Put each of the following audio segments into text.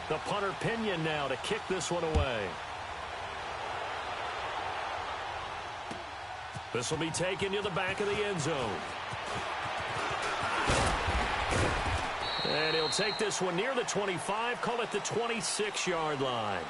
The punter Pinion now to kick this one away. This will be taken to the back of the end zone. And he'll take this one near the 25, call it the 26-yard line.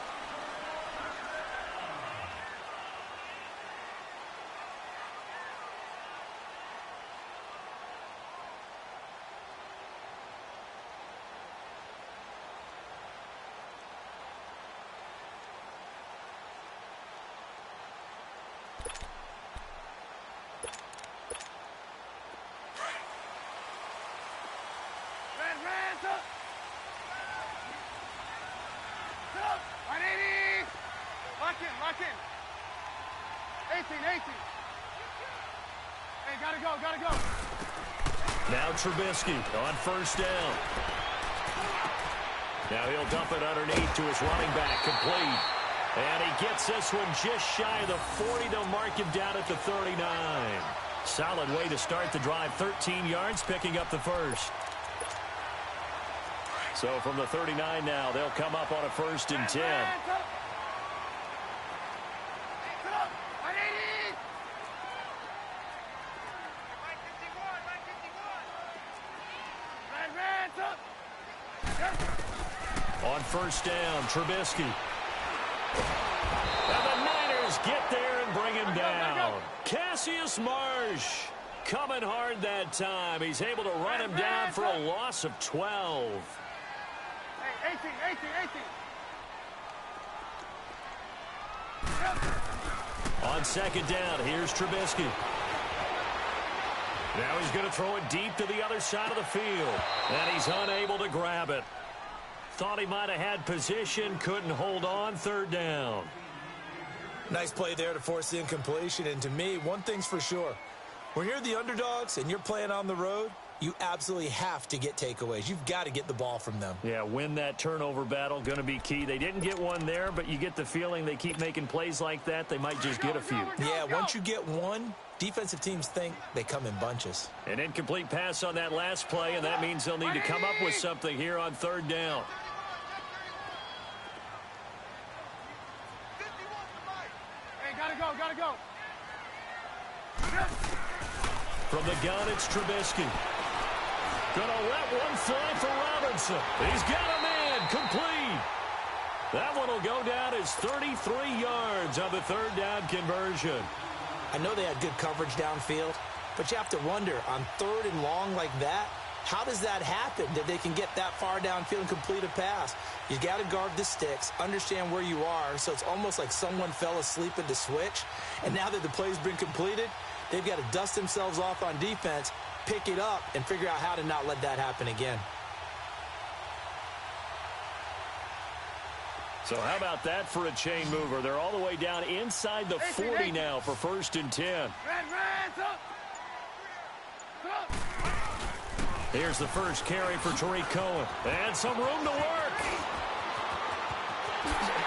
Lock in. 18. Hey, gotta go. Now Trubisky on first down. Now he'll dump it underneath to his running back, complete. And he gets this one just shy of the 40 to mark him down at the 39. Solid way to start the drive, 13 yards, picking up the first. So from the 39 now, they'll come up on a 1st and 10. On first down, Trubisky. And the Niners get there and bring him down. Cassius Marsh coming hard that time. He's able to run him down for a loss of 12. Hey, 18. On second down, here's Trubisky. Now he's going to throw it deep to the other side of the field. And he's unable to grab it. Thought he might have had position, couldn't hold on, 3rd down. Nice play there to force the incompletion. And to me, one thing's for sure. When you're the underdogs and you're playing on the road, you absolutely have to get takeaways. You've got to get the ball from them. Yeah, win that turnover battle, going to be key. They didn't get one there, but you get the feeling they keep making plays like that, they might just get a few. Yeah, once you get one, defensive teams think they come in bunches. An incomplete pass on that last play, and that means they'll need to come up with something here on 3rd down. Gotta go. From the gun, it's Trubisky. Gonna let one fly for Robinson. He's got a man, complete. That one will go down as 33 yards on the 3rd down conversion. I know they had good coverage downfield, but you have to wonder, on 3rd and long like that, how does that happen that they can get that far downfield and complete a pass? You got to guard the sticks, understand where you are, so it's almost like someone fell asleep at the switch, and now that the play's been completed, they've got to dust themselves off on defense, pick it up, and figure out how to not let that happen again. So how about that for a chain mover? They're all the way down inside the 40 now for 1st and 10. Here's the first carry for Tariq Cohen. And some room to work.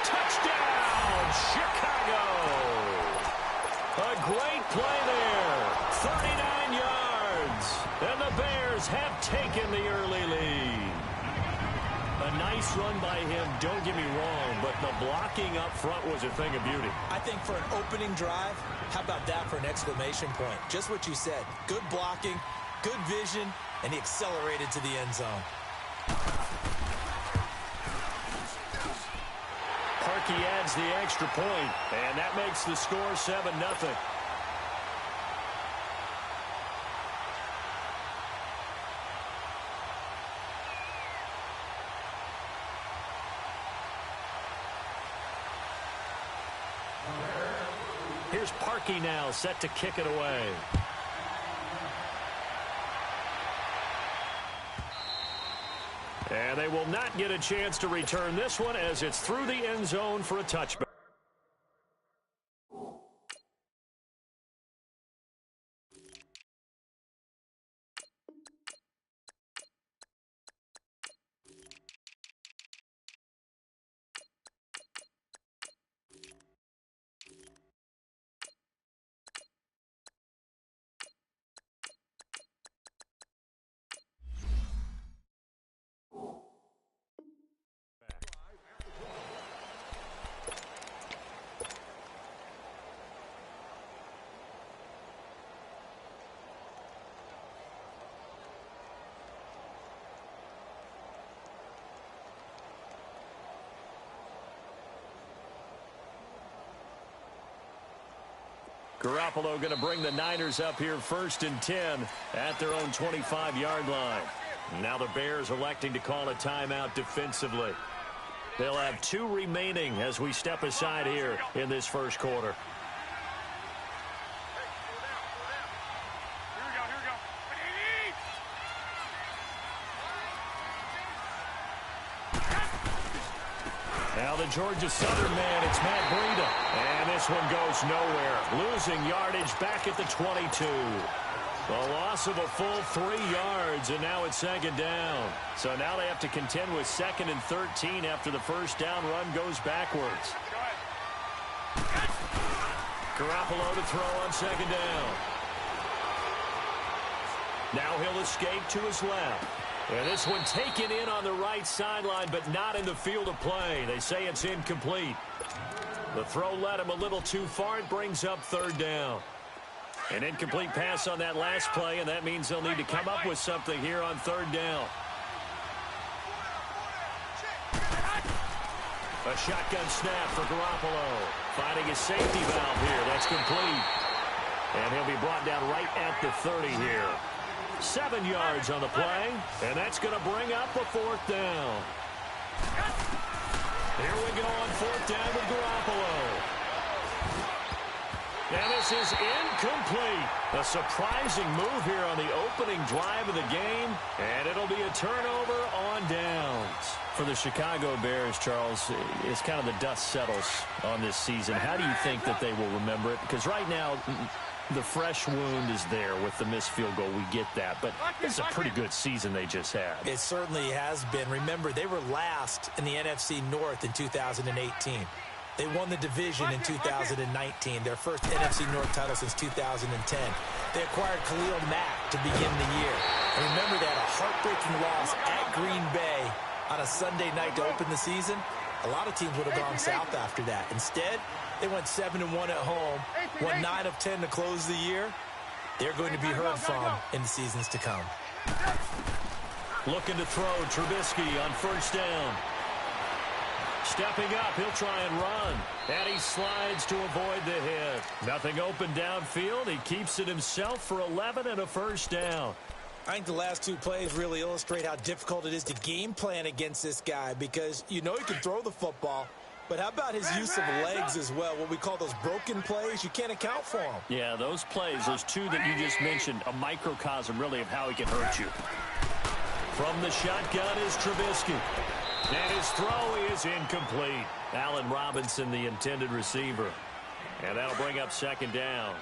Touchdown, Chicago. A great play there. 39 yards. And the Bears have taken the early lead. A nice run by him, don't get me wrong, but the blocking up front was a thing of beauty. I think for an opening drive, how about that for an exclamation point? Just what you said. Good blocking, good vision, and he accelerated to the end zone. Parkey adds the extra point, and that makes the score 7-0. Here's Parkey now, set to kick it away. And they will not get a chance to return this one as it's through the end zone for a touchback. Garoppolo going to bring the Niners up here 1st and 10 at their own 25-yard line. Now the Bears electing to call a timeout defensively. They'll have 2 remaining as we step aside here in this first quarter. Now the Georgia Southern man, it's Matt Breida. And this one goes nowhere. Losing yardage back at the 22. A loss of a full 3 yards, and now it's 2nd down. So now they have to contend with 2nd and 13 after the first down run goes backwards. Garoppolo to throw on 2nd down. Now he'll escape to his left. And this one taken in on the right sideline, but not in the field of play. They say it's incomplete. The throw led him a little too far. It brings up 3rd down. An incomplete pass on that last play, and that means they'll need to come up with something here on 3rd down. A shotgun snap for Garoppolo. Finding his safety valve here. That's complete. And he'll be brought down right at the 30 here. 7 yards on the play, and that's going to bring up a 4th down. Here we go on 4th down with Garoppolo. And this is incomplete. A surprising move here on the opening drive of the game, and it'll be a turnover on downs. For the Chicago Bears, Charles, it's kind of the dust settles on this season. How do you think that they will remember it? Because right now, the fresh wound is there with the missed field goal. We get that, but it's a pretty good season they just had. It certainly has been. Remember, they were last in the NFC North in 2018. They won the division in 2019, their first NFC North title since 2010. They acquired Khalil Mack to begin the year. And remember, they had a heartbreaking loss at Green Bay on a Sunday night to open the season. A lot of teams would have gone south after that. Instead, they went 7-1 at home, won 9 of 10 to close the year. They're going to be heard from in the seasons to come. Looking to throw, Trubisky on 1st down. Stepping up, he'll try and run. And he slides to avoid the hit. Nothing open downfield. He keeps it himself for 11 and a 1st down. I think the last 2 plays really illustrate how difficult it is to game plan against this guy, because you know he can throw the football, but how about his use of legs as well? What we call those broken plays, you can't account for them. Yeah, those plays, those 2 that you just mentioned, a microcosm really of how he can hurt you. From the shotgun is Trubisky. And his throw is incomplete. Allen Robinson, the intended receiver. And that'll bring up 2nd down.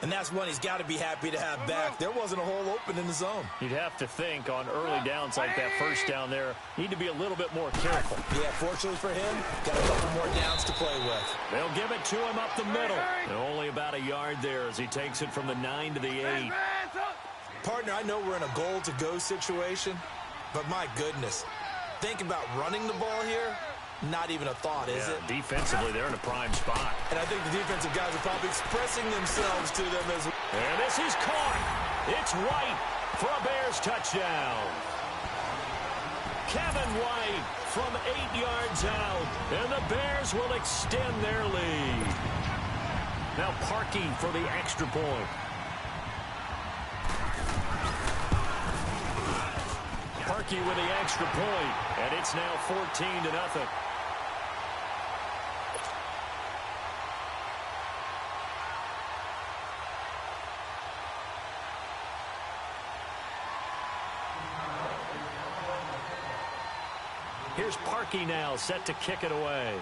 And that's one he's got to be happy to have back. There wasn't a hole open in the zone. You'd have to think on early downs like that 1st down there, need to be a little bit more careful. Yeah, fortunately for him, got a couple more downs to play with. They'll give it to him up the middle. And only about a yard there as he takes it from the 9 to the 8. Partner, I know we're in a goal-to-go situation, but my goodness, think about running the ball here. Not even a thought, is it? Defensively, they're in a prime spot. And I think the defensive guys are probably expressing themselves to them as well. And this is caught. It's White for a Bears touchdown. Kevin White from 8 yards out. And the Bears will extend their lead. Now Parkey for the extra point. Parkey with the extra point. And it's now 14-0. Here's Parkey now, set to kick it away.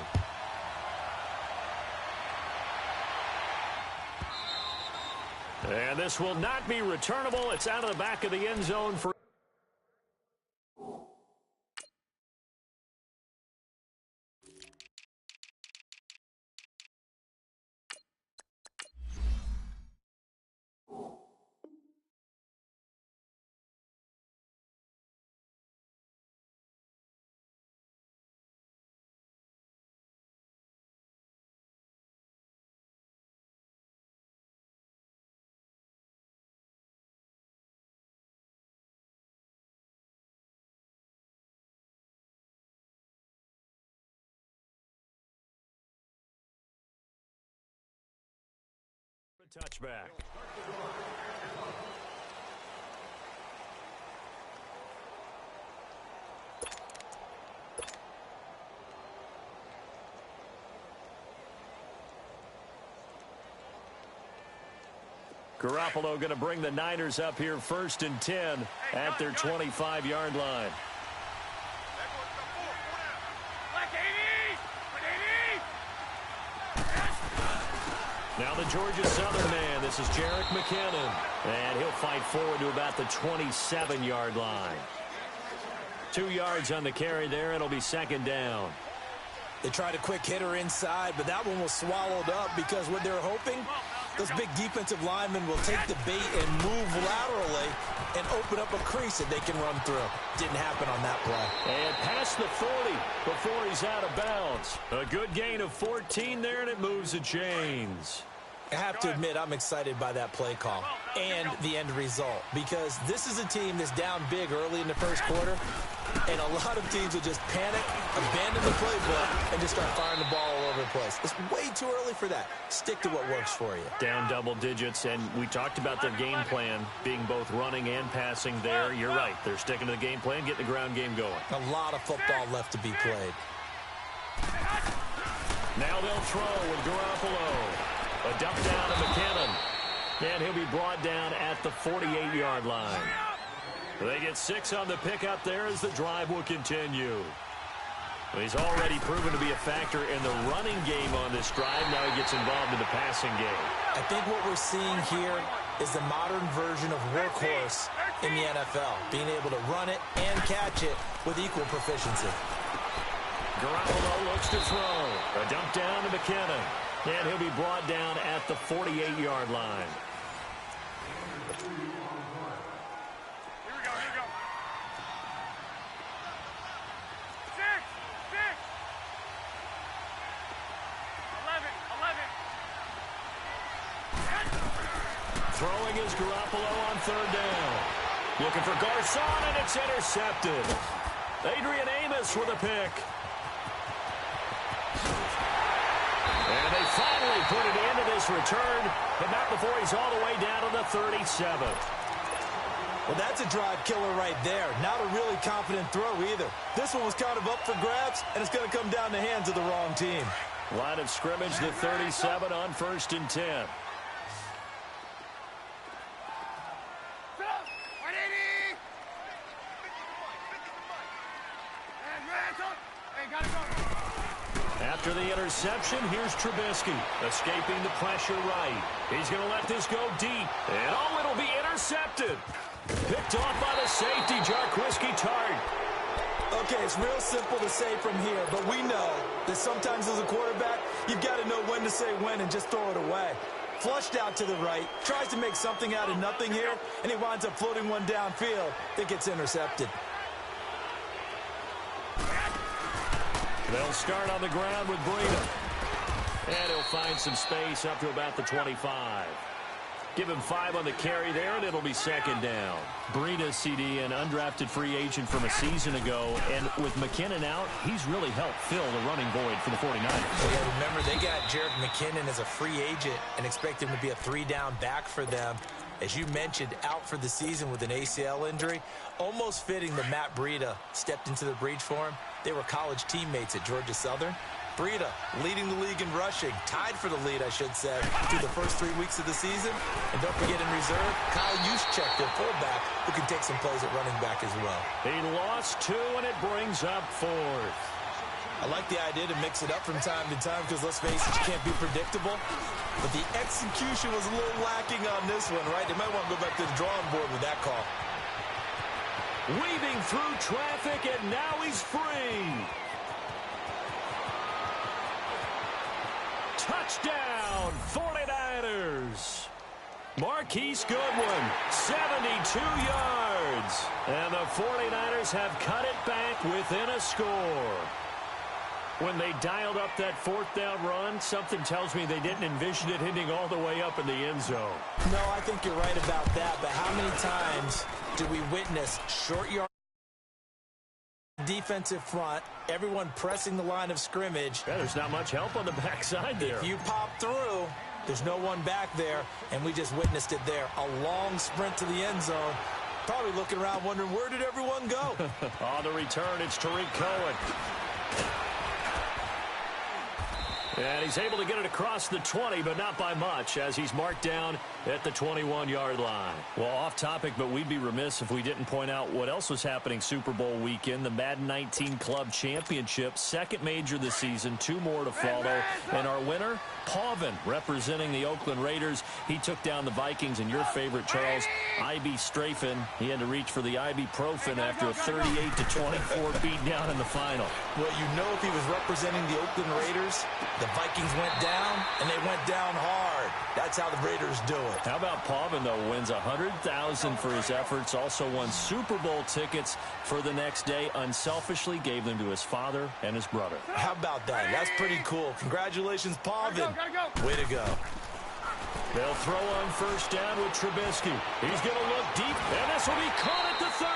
And this will not be returnable. It's out of the back of the end zone for touchback. Garoppolo going to bring the Niners up here 1st and 10 at their 25-yard line. Now the Georgia Southern man. This is Jerick McKinnon. And he'll fight forward to about the 27-yard line. 2 yards on the carry there. It'll be 2nd down. They tried a quick hitter inside, but that one was swallowed up because what they were hoping, those big defensive linemen will take the bait and move laterally and open up a crease that they can run through. Didn't happen on that play. And past the 40 before he's out of bounds. A good gain of 14 there, and it moves the chains. I have to admit, I'm excited by that play call and the end result because this is a team that's down big early in the first quarter, and a lot of teams will just panic, abandon the playbook, and just start firing the ball all over the place. It's way too early for that. Stick to what works for you. Down double digits, and we talked about their game plan being both running and passing there. You're right. They're sticking to the game plan, getting the ground game going. A lot of football left to be played. Now they'll throw with Garoppolo. A dump down to McKinnon. And he'll be brought down at the 48-yard line. They get 6 on the pickup there as the drive will continue. He's already proven to be a factor in the running game on this drive. Now he gets involved in the passing game. I think what we're seeing here is the modern version of workhorse in the NFL, being able to run it and catch it with equal proficiency. Garoppolo looks to throw. A dump down to McKinnon. And he'll be brought down at the 48-yard line. Here we go. 6. 11. Throwing is Garoppolo on 3rd down. Looking for Garcon, and it's intercepted. Adrian Amos with a pick. And they finally put it into this return, but not before he's all the way down to the 37th. Well, that's a drive killer right there. Not a really confident throw either. This one was kind of up for grabs, and it's going to come down the hands of the wrong team. Line of scrimmage, the 37 on 1st and 10. After the interception, here's Trubisky, escaping the pressure right. He's going to let this go deep, and it'll be intercepted. Picked off by the safety, Jarquiski Tart. Okay, it's real simple to say from here, but we know that sometimes as a quarterback, you've got to know when to say when and just throw it away. Flushed out to the right, tries to make something out of nothing here, and he winds up floating one downfield that gets intercepted. They'll start on the ground with Breida. And he'll find some space up to about the 25. Give him 5 on the carry there, and it'll be 2nd down. Breida, CD, an undrafted free agent from a season ago. And with McKinnon out, he's really helped fill the running void for the 49ers. Yeah, remember, they got Jerick McKinnon as a free agent and expect him to be a 3-down back for them. As you mentioned, out for the season with an ACL injury. Almost fitting that Matt Breida stepped into the breach for him. They were college teammates at Georgia Southern. Breida leading the league in rushing, tied for the lead, I should say, through the first 3 weeks of the season. And don't forget in reserve, Kyle Juszczyk, their fullback, who can take some plays at running back as well. He lost 2, and it brings up 4th. I like the idea to mix it up from time to time because, let's face it, you can't be predictable. But the execution was a little lacking on this one, right? They might want to go back to the drawing board with that call. Weaving through traffic, and now he's free. Touchdown, 49ers. Marquise Goodwin, 72 yards. And the 49ers have cut it back within a score. When they dialed up that 4th down run, something tells me they didn't envision it hitting all the way up in the end zone. No, I think you're right about that, but how many times do we witness short yard defensive front, everyone pressing the line of scrimmage? Yeah, there's not much help on the backside there. If you pop through, There's no one back there, and we just witnessed it there. A long sprint to the end zone. Probably looking around wondering, where did everyone go? On the return, it's Tariq Cohen. And he's able to get it across the 20, but not by much, as he's marked down at the 21-yard line. Well, off topic, but we'd be remiss if we didn't point out what else was happening Super Bowl weekend. The Madden 19 Club Championship, second major this season, 2 more to follow. And our winner, Pauvin, representing the Oakland Raiders. He took down the Vikings, and your favorite, Charles, Ibuprofen. He had to reach for the ibuprofen after a 38-24 beatdown in the final. Well, you know, if he was representing the Oakland Raiders, the Vikings went down, and they went down hard. That's how the Raiders do it. How about Pauvin, though? Wins $100,000 for his efforts. Also won Super Bowl tickets for the next day. Unselfishly gave them to his father and his brother. How about that? That's pretty cool. Congratulations, Pauvin. Gotta go. Way to go. They'll throw on first down with Trubisky. He's going to look deep, and this will be caught at the 30.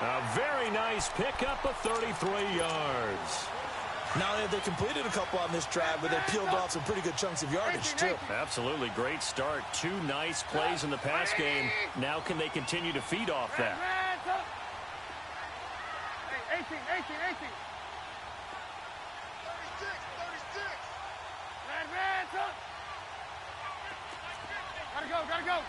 A very nice pickup of 33 yards. Now they completed a couple on this drive, but they peeled off some pretty good chunks of yardage, too. Absolutely great start. 2 nice plays in the pass game. Now can they continue to feed off that? 18. 36. Gotta go.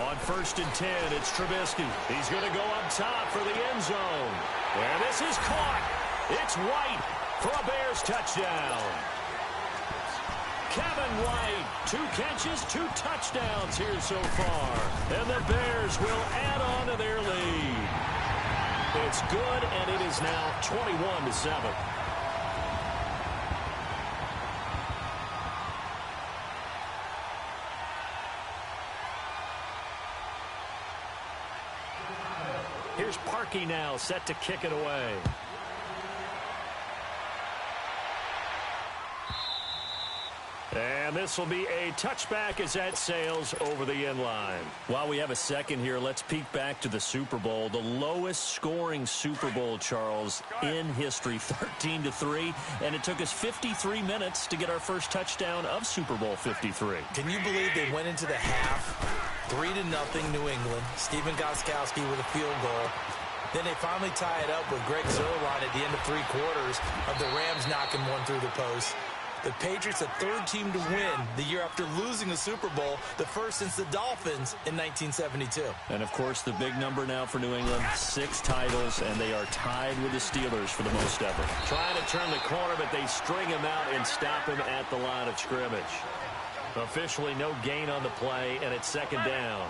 On first and 10, it's Trubisky. He's going to go up top for the end zone. And this is caught. It's White for a Bears touchdown. Kevin White, 2 catches, 2 touchdowns here so far. And the Bears will add on to their lead. It's good, and it is now 21-7. Here's Parkey now, set to kick it away. And this will be a touchback as that sails over the end line. While we have a second here, let's peek back to the Super Bowl. The lowest scoring Super Bowl, Charles, in history, 13-3. And it took us 53 minutes to get our first touchdown of Super Bowl 53. Can you believe they went into the half, 3-0 New England, Stephen Gostkowski with a field goal. Then they finally tie it up with Greg Zuerlein at the end of 3 quarters of the Rams knocking one through the post. The Patriots, the 3rd team to win the year after losing a Super Bowl, the first since the Dolphins in 1972. And, of course, the big number now for New England, 6 titles, and they are tied with the Steelers for the most ever. Trying to turn the corner, but they string him out and stop him at the line of scrimmage. Officially no gain on the play, and it's second down.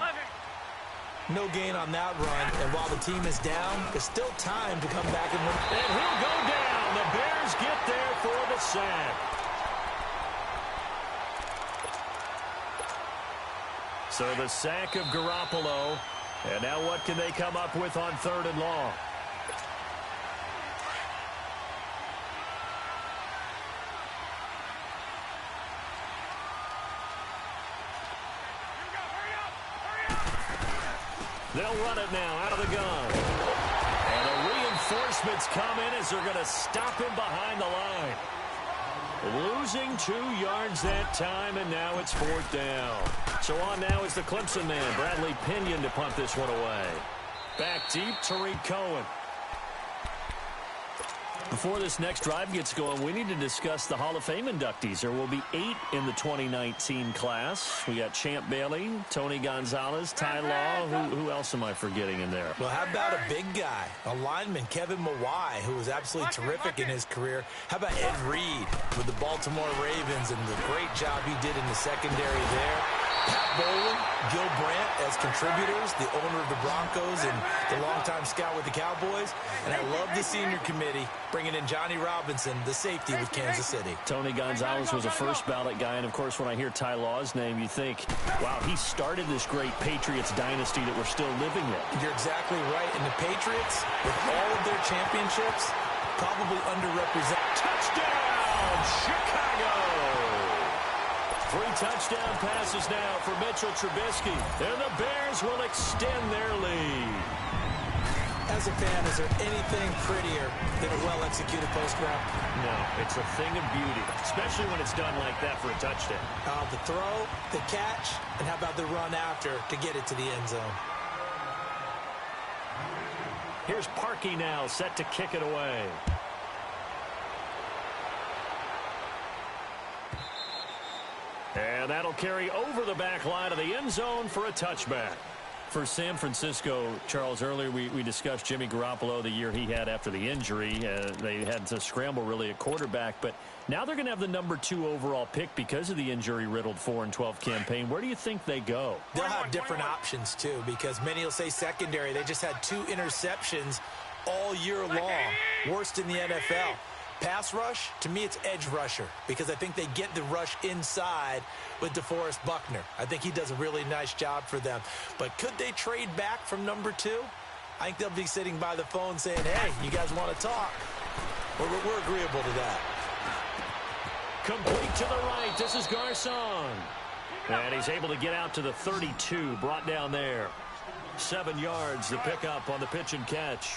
No gain on that run, and while the team is down, there's still time to come back and win. And he'll go down. The Bears get there for the sack. So the sack of Garoppolo. And now what can they come up with on 3rd and long? They'll run it now out of the gun. And the reinforcements come in as they're going to stop him behind the line. Losing 2 yards that time, and now it's 4th down. So on now is the Clemson man, Bradley Pinion, to punt this one away. Back deep, Tariq Cohen. Before this next drive gets going, we need to discuss the Hall of Fame inductees. There will be 8 in the 2019 class. We got Champ Bailey, Tony Gonzalez, Ty Law. Who else am I forgetting in there? Well, how about a big guy, a lineman, Kevin Mawai, who was absolutely terrific in his career. How about Ed Reed with the Baltimore Ravens and the great job he did in the secondary there. Pat Bowlen, Gil Brandt as contributors, the owner of the Broncos and the longtime scout with the Cowboys. And I love the senior committee bringing in Johnny Robinson, the safety with Kansas City. Tony Gonzalez was a first ballot guy, and of course when I hear Ty Law's name, you think, wow, he started this great Patriots dynasty that we're still living in. You're exactly right. And the Patriots, with all of their championships, probably underrepresented. Touchdown, Chicago! 3 touchdown passes now for Mitchell Trubisky, and the Bears will extend their lead. As a fan, is there anything prettier than a well-executed post route? No, it's a thing of beauty, especially when it's done like that for a touchdown. The throw, the catch, and how about the run after to get it to the end zone? Here's Parkey now, set to kick it away. And that'll carry over the back line of the end zone for a touchback. For San Francisco, Charles, earlier we discussed Jimmy Garoppolo, the year he had after the injury. They had to scramble really at quarterback, but now they're going to have the number 2 overall pick because of the injury-riddled 4-12 campaign. Where do you think they go? They'll have different options, too, because many will say secondary. They just had 2 interceptions all year long, worst in the NFL. Pass rush, to me, it's edge rusher because I think they get the rush inside with DeForest Buckner. I think he does a really nice job for them. But could they trade back from number 2? I think they'll be sitting by the phone saying, hey, you guys want to talk? We're agreeable to that. Complete to the right. This is Garcon. And he's able to get out to the 32, brought down there. 7 yards to pick up on the pitch and catch.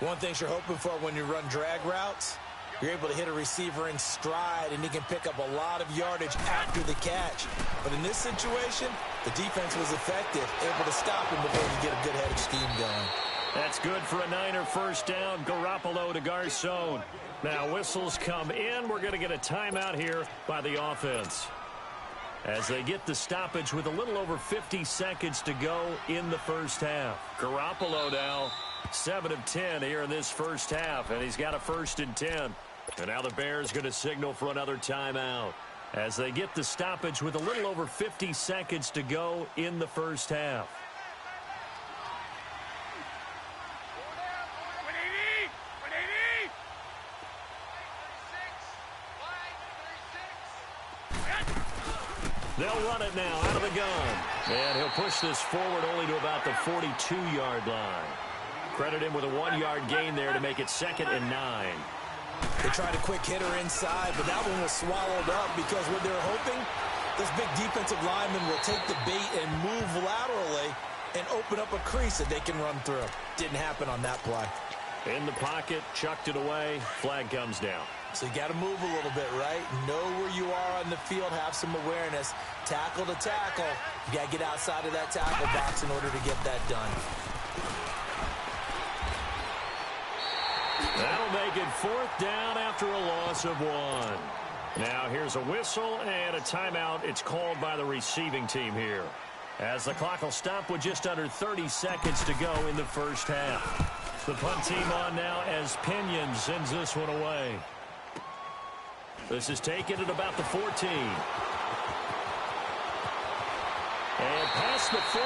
One thing you're hoping for when you run drag routes, you're able to hit a receiver in stride, and he can pick up a lot of yardage after the catch. But in this situation, the defense was effective, able to stop him before you get a good head of steam going. That's good for a Niner first down. Garoppolo to Garcon. Now whistles come in. We're going to get a timeout here by the offense. As they get the stoppage with a little over 50 seconds to go in the first half. Garoppolo now 7 of 10 here in this first half, and he's got a 1st and 10. And now the Bears going to signal for another timeout as they get the stoppage with a little over 50 seconds to go in the first half. They'll run it now out of the gun. And he'll push this forward only to about the 42-yard line. Credit him with a 1-yard gain there to make it 2nd and 9. They tried a quick hitter inside, but that one was swallowed up because what they're hoping, this big defensive lineman will take the bait and move laterally and open up a crease that they can run through. Didn't happen on that play. In the pocket, chucked it away, flag comes down. So you got to move a little bit, right? Know where you are on the field, have some awareness. Tackle to tackle. You got to get outside of that tackle box in order to get that done. That'll make it 4th down after a loss of 1. Now here's a whistle and a timeout. It's called by the receiving team here, as the clock will stop with just under 30 seconds to go in the first half. The punt team on now as Pinion sends this one away. This is taken at about the 14. And past the 40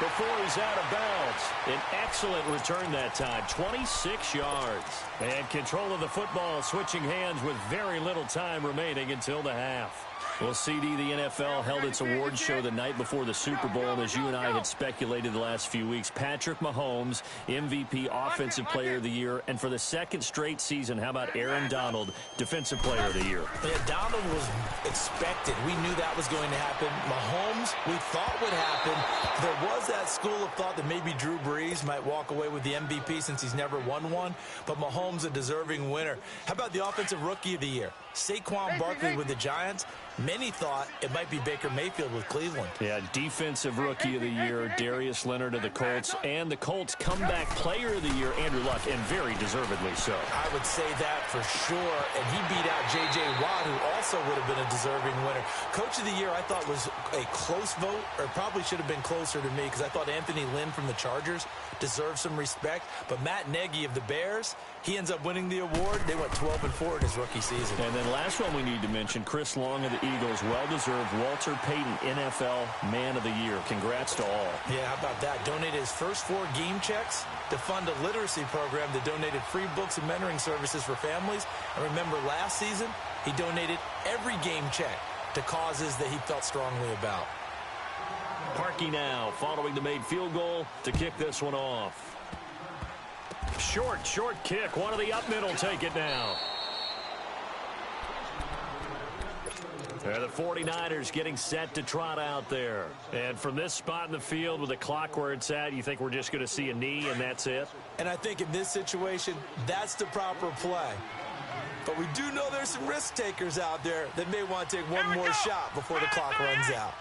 before he's out of bounds. An excellent return that time, 26 yards. And control of the football switching hands with very little time remaining until the half. Well, CD, the NFL held its awards show the night before the Super Bowl, and as you and I had speculated the last few weeks, Patrick Mahomes, MVP, Offensive Player of the Year, and for the 2nd straight season, how about Aaron Donald, Defensive Player of the Year? Yeah, Donald was expected. We knew that was going to happen. Mahomes, we thought would happen. There was that school of thought that maybe Drew Brees might walk away with the MVP since he's never won one, but Mahomes a deserving winner. How about the Offensive Rookie of the Year? Saquon Barkley with the Giants. Many thought it might be Baker Mayfield with Cleveland. Yeah, Defensive Rookie of the Year, Darius Leonard of the Colts, and the Colts Comeback Player of the Year, Andrew Luck, and very deservedly so. I would say that for sure, and he beat out J.J. Watt, who also would have been a deserving winner. Coach of the Year, I thought, was a close vote, or probably should have been closer to me, because I thought Anthony Lynn from the Chargers deserved some respect, but Matt Nagy of the Bears, he ends up winning the award. They went 12-4 in his rookie season. And then last one we need to mention, Chris Long of the Eagles, well-deserved Walter Payton NFL Man of the Year. Congrats to all. Yeah, how about that? Donated his first 4 game checks to fund a literacy program that donated free books and mentoring services for families. And remember, last season, he donated every game check to causes that he felt strongly about. Parkey now, following the made field goal to kick this one off. Short kick. One of the up middle take it now. The 49ers getting set to trot out there. And from this spot in the field with the clock where it's at, you think we're just going to see a knee and that's it? And I think in this situation, that's the proper play. But we do know there's some risk takers out there that may want to take one more shot before the clock runs out.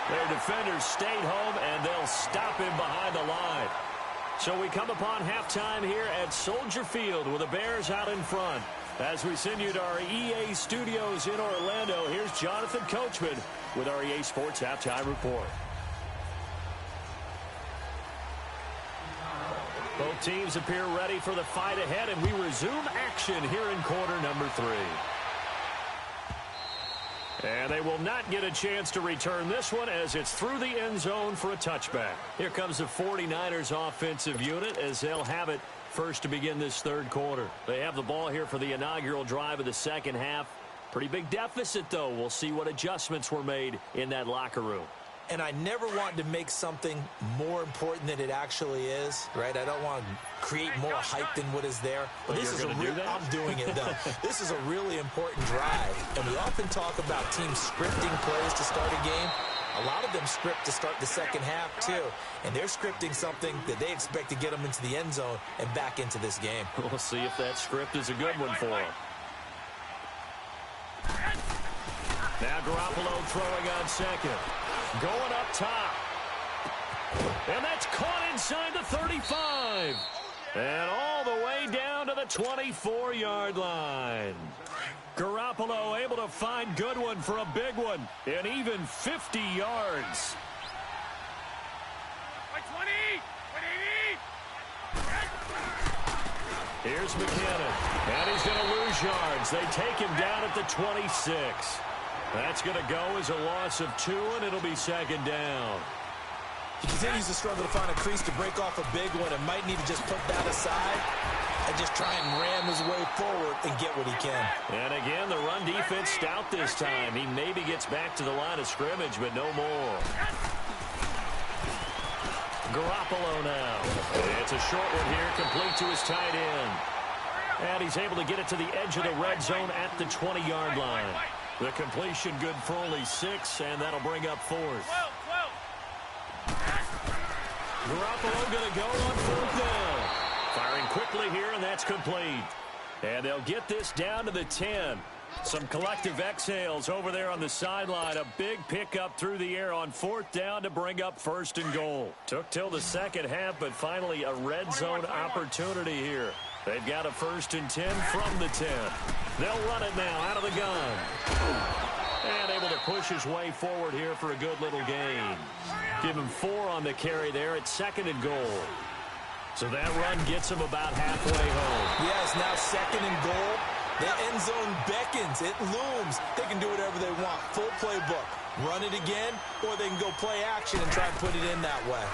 Their defenders stayed home, and they'll stop him behind the line. So we come upon halftime here at Soldier Field with the Bears out in front. As we send you to our EA studios in Orlando, here's Jonathan Coachman with our EA Sports Halftime Report. Both teams appear ready for the fight ahead, and we resume action here in quarter number 3. And they will not get a chance to return this one as it's through the end zone for a touchback. Here comes the 49ers offensive unit as they'll have it first to begin this third quarter. They have the ball here for the inaugural drive of the second half. Pretty big deficit, though. We'll see what adjustments were made in that locker room. And I never want to make something more important than it actually is, right? I don't want to create more hype than what is there. But this is I'm doing it, though. This is a really important drive. And we often talk about teams scripting plays to start a game. A lot of them script to start the second half, too. And they're scripting something that they expect to get them into the end zone and back into this game. We'll see if that script is a good one for them. Now Garoppolo throwing on second. Going up top. And that's caught inside the 35. And all the way down to the 24-yard line. Garoppolo able to find Goodwin for a big one. And even 50 yards. Here's McKinnon. And he's going to lose yards. They take him down at the 26. That's going to go as a loss of 2, and it'll be second down. He continues to struggle to find a crease to break off a big one and might need to just put that aside and just try and ram his way forward and get what he can. And again, the run defense stout this time. He maybe gets back to the line of scrimmage, but no more. Garoppolo now. It's a short one here, complete to his tight end. And he's able to get it to the edge of the red zone at the 20-yard line. The completion good for only 6, and that'll bring up 4th. Garoppolo going to go on 4th down. Firing quickly here, and that's complete. And they'll get this down to the 10. Some collective exhales over there on the sideline. A big pickup through the air on 4th down to bring up 1st and goal. Took till the second half, but finally a red zone opportunity here. They've got a 1st and 10 from the 10. They'll run it now out of the gun. And able to push his way forward here for a good little gain. Give him 4 on the carry there at 2nd and goal. So that run gets him about halfway home. Yes, now 2nd and goal. The end zone beckons. It looms. They can do whatever they want. Full playbook. Run it again, or they can go play action and try and put it in that way.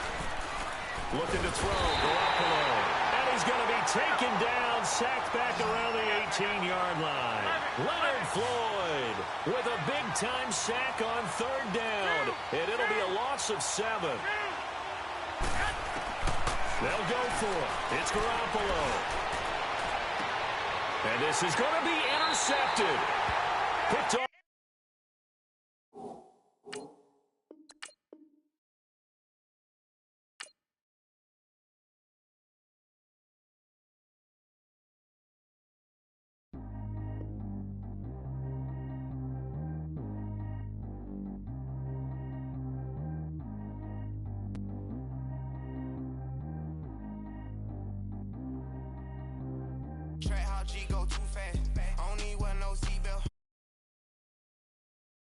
Looking to throw. Garoppolo. He's going to be taken down, sacked back around the 18-yard line. Leonard Floyd with a big-time sack on 3rd down, and it'll be a loss of 7. They'll go for it. It's Garoppolo. And this is going to be intercepted. Picked off.